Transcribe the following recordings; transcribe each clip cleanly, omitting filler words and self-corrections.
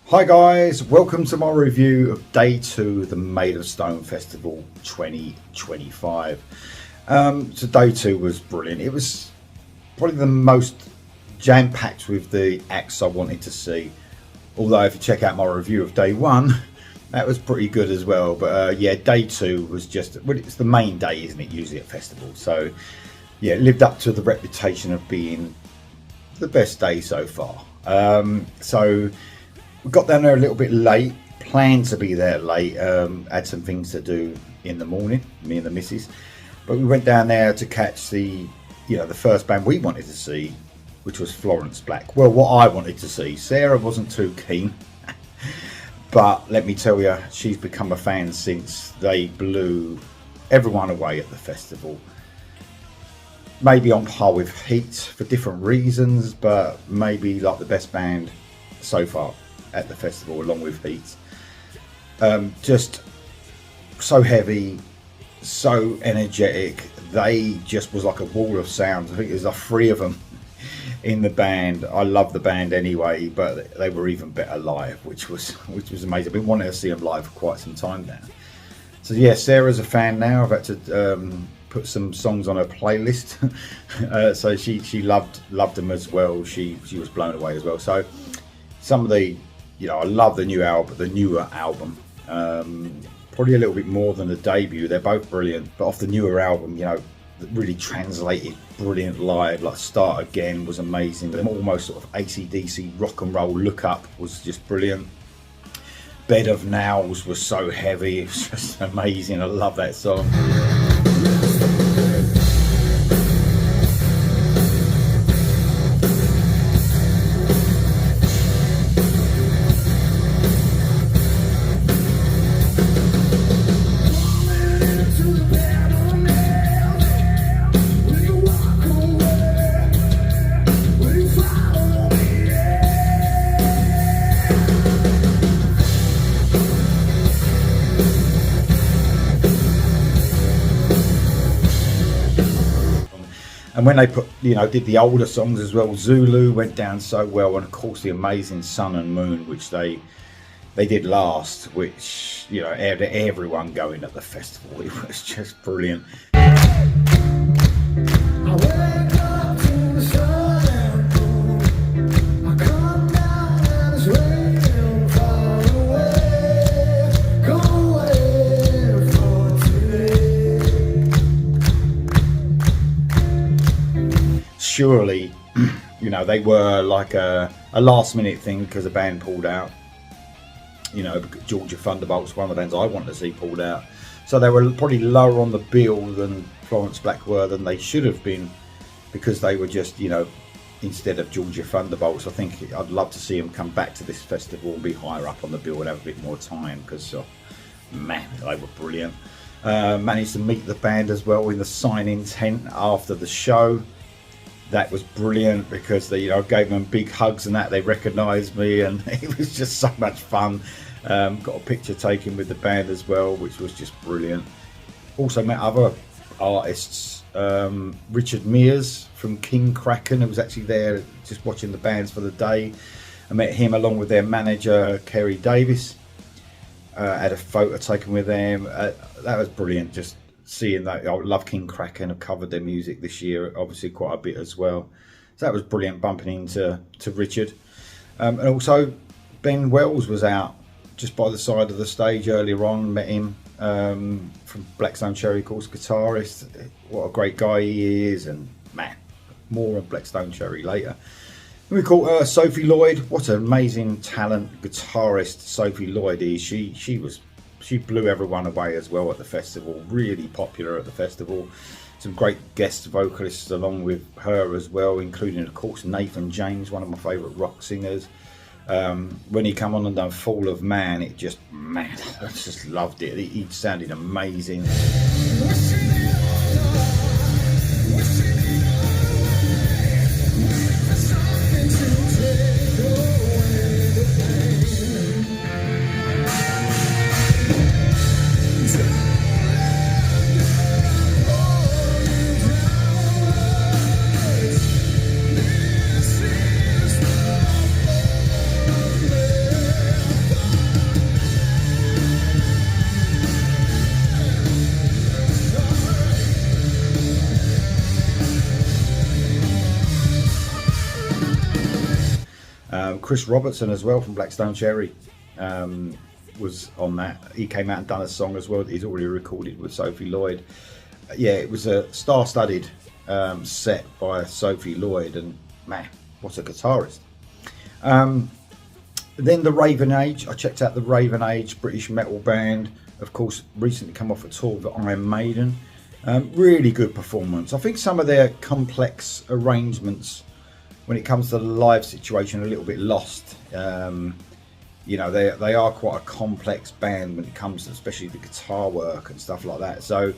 Hi guys, welcome to my review of day 2 of the Maid of Stone Festival 2025. So day 2 was brilliant. It was probably the most jam-packed with the acts I wanted to see. Although if you check out my review of day 1, that was pretty good as well. But yeah, day 2 was just, well, it's the main day, isn't it, usually at festivals. So yeah, it lived up to the reputation of being the best day so far. So we got down there a little bit late, planned to be there late, had some things to do in the morning, me and the missus. But we went down there to catch the first band we wanted to see, which was Florence Black. Well, what I wanted to see. Sarah wasn't too keen, but let me tell you, she's become a fan since they blew everyone away at the festival. Maybe on par with Heat for different reasons, but maybe like the best band so far at the festival along with Heat. Just so heavy, so energetic. They just was like a wall of sound. I think there's like 3 of them in the band. I love the band anyway, but they were even better live, which was amazing. I've been wanting to see them live for quite some time now. So yeah, Sarah's a fan now. I've had to put some songs on her playlist. So she loved them as well. She was blown away as well. So some of the, I love the newer album. Probably a little bit more than the debut. They're both brilliant, but off the newer album, really translated brilliant live. Like Start Again was amazing. The almost sort of AC/DC rock and roll Look Up was just brilliant. Bed of Nails was so heavy. It was just amazing. I love that song. And when they did the older songs as well, Zulu went down so well, and of course the amazing Sun and Moon, which they did last, which had everyone going at the festival. It was just brilliant. Surely, they were like a last minute thing because the band pulled out. Georgia Thunderbolts, one of the bands I wanted to see, pulled out. So they were probably lower on the bill than Florence Black were than they should have been, because they were just, instead of Georgia Thunderbolts. I think I'd love to see them come back to this festival and be higher up on the bill and have a bit more time, because man, they were brilliant. Managed to meet the band as well in the sign-in tent after the show. That was brilliant, because they, gave them big hugs and that. They recognised me, and it was just so much fun. Got a picture taken with the band as well, which was just brilliant. Also met other artists. Richard Mears from King Kraken, who was actually there just watching the bands for the day. I met him along with their manager, Kerry Davis. Had a photo taken with them. That was brilliant, just seeing that. I love King Kraken. I've covered their music this year, obviously quite a bit as well. So that was brilliant, bumping into Richard. And also Ben Wells was out just by the side of the stage earlier on. Met him from Black Stone Cherry, of course, guitarist. What a great guy he is, and man, more of Black Stone Cherry later. And we caught Sophie Lloyd. What an amazing talent guitarist Sophie Lloyd is. She blew everyone away as well at the festival. Really popular at the festival. Some great guest vocalists along with her as well, including of course Nathan James, one of my favourite rock singers. When he come on and done Fall of Man, I just loved it. He sounded amazing. Chris Robertson as well from Black Stone Cherry was on that. He came out and done a song as well that he's already recorded with Sophie Lloyd. Yeah, it was a star-studded set by Sophie Lloyd, and man, what a guitarist. Then the Raven Age. I checked out the Raven Age, British metal band. Of course, recently come off a tour with Iron Maiden. Really good performance. I think some of their complex arrangements when it comes to the live situation are a little bit lost. You know, they are quite a complex band when it comes to especially the guitar work and stuff like that. So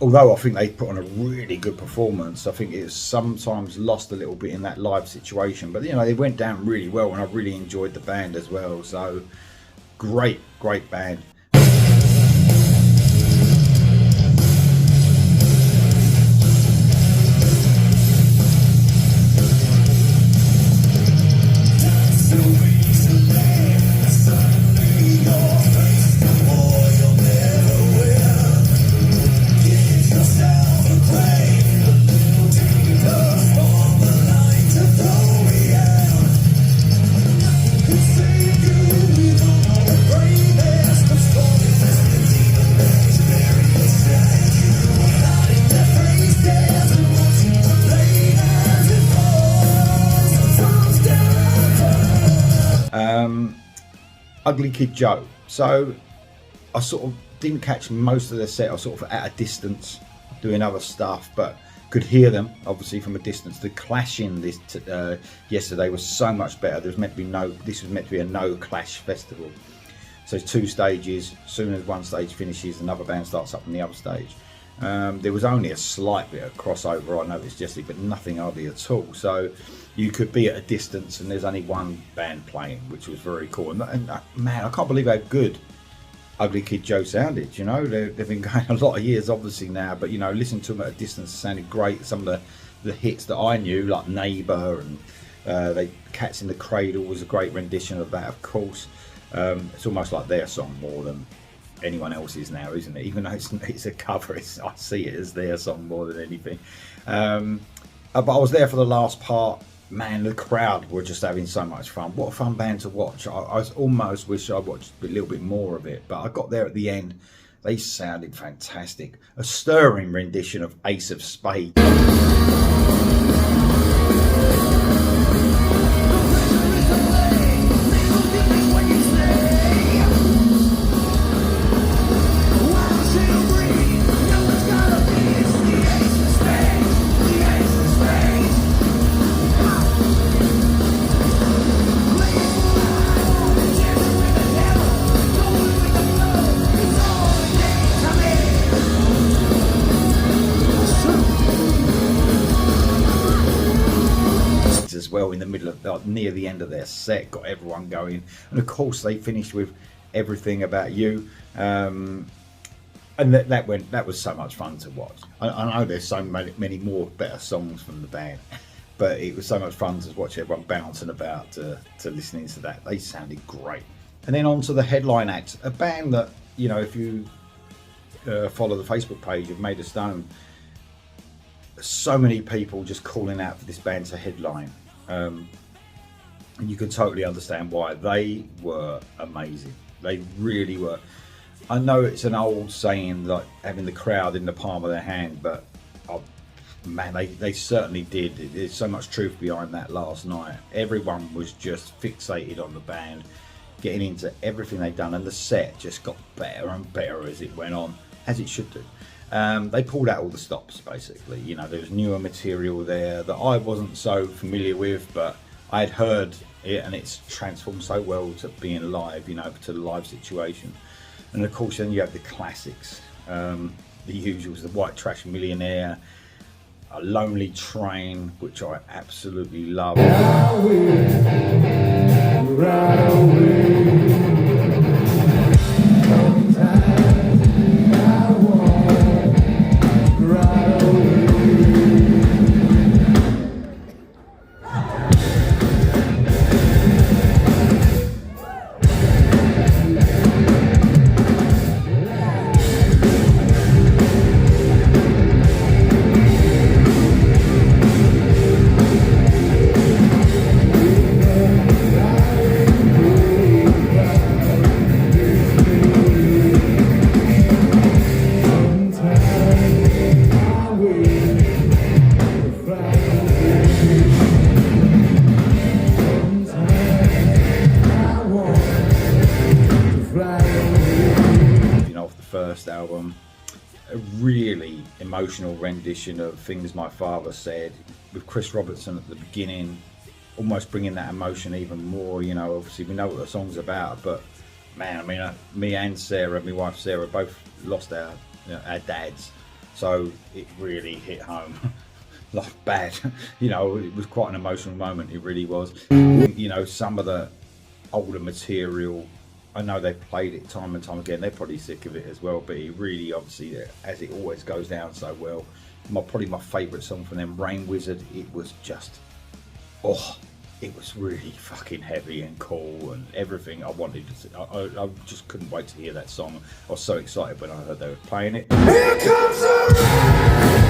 although I think they put on a really good performance, I think it's sometimes lost a little bit in that live situation. But you know, they went down really well, and I really enjoyed the band as well. So great band. Ugly Kid Joe. So I sort of didn't catch most of the set. I was sort of at a distance doing other stuff, but could hear them obviously from a distance. The clashing this yesterday was so much better. This was meant to be a no clash festival. So it's 2 stages. As soon as one stage finishes, another band starts up on the other stage. There was only a slight bit of crossover I noticed yesterday, but nothing hardly at all. So you could be at a distance and there's only one band playing, which was very cool. And man, I can't believe how good Ugly Kid Joe sounded. You know, they've been going a lot of years obviously now, but you know, listening to them at a distance sounded great. Some of the hits that I knew, like Neighbour and Cats in the Cradle was a great rendition of that, of course. It's almost like their song more than anyone else's now, isn't it? Even though it's a cover, I see it as their song more than anything. But I was there for the last part. Man, the crowd were just having so much fun. What a fun band to watch. I almost wish I watched a little bit more of it, but I got there at the end. They sounded fantastic. A stirring rendition of Ace of Spades. As well in the middle of near the end of their set, got everyone going, and of course they finished with Everything About You, and that was so much fun to watch. I know there's so many more better songs from the band, but it was so much fun to watch everyone bouncing about to listening to that. They sounded great. And then on to the headline act, a band that, you know, if you follow the Facebook page of Maid of Stone, so many people just calling out for this band to headline. And you can totally understand why. They were amazing. They really were. I know it's an old saying, like having the crowd in the palm of their hand, but man, they certainly did. There's so much truth behind that last night. Everyone was just fixated on the band, getting into everything they'd done, and the set just got better and better as it went on, as it should do. They pulled out all the stops, basically. You know, there was newer material there that I wasn't so familiar with, but I had heard it, and it's transformed so well to being live, you know, to the live situation. And of course, then you have the classics, the usuals, the White Trash Millionaire, A Lonely Train, which I absolutely love. first album. A really emotional rendition of Things My Father Said, with Chris Robertson at the beginning, almost bringing that emotion even more. You know, obviously we know what the song's about, but man, I mean, me and Sarah, my wife Sarah, both lost our dads, so it really hit home. Like bad. You know, it was quite an emotional moment, it really was. You know, some of the older material, I know they've played it time and time again, they're probably sick of it as well, but it really, obviously, as it always goes down so well. Probably my favourite song from them, Rain Wizard, it was just, oh, it was really fucking heavy and cool and everything I wanted to see. I just couldn't wait to hear that song. I was so excited when I heard they were playing it. Here comes the rain!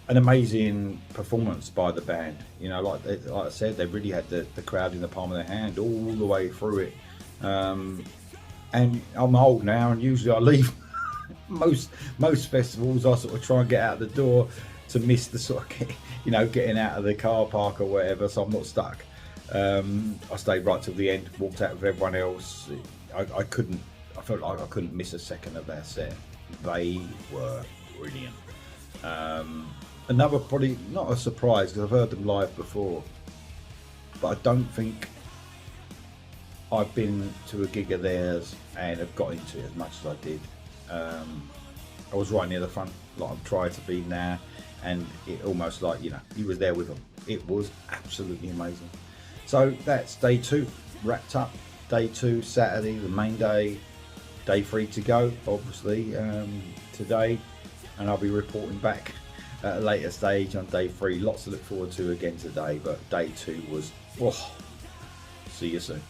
An amazing performance by the band, you know, like I said, they really had the crowd in the palm of their hand all the way through it. And I'm old now, and usually I leave most festivals. I sort of try and get out the door to miss the sort of getting out of the car park or whatever, so I'm not stuck. I stayed right till the end, walked out with everyone else. I felt like I couldn't miss a second of their set. They were brilliant. Another, probably not a surprise because I've heard them live before, but I don't think I've been to a gig of theirs and have got into it as much as I did. I was right near the front, like I'm trying to be now, and it almost like, you know, he was there with them. It was absolutely amazing. So that's day 2 wrapped up. Day 2, Saturday, the main day. Day 3 to go, obviously, today, and I'll be reporting back at a later stage on day 3. Lots to look forward to again today, but day 2 was, oh, see you soon.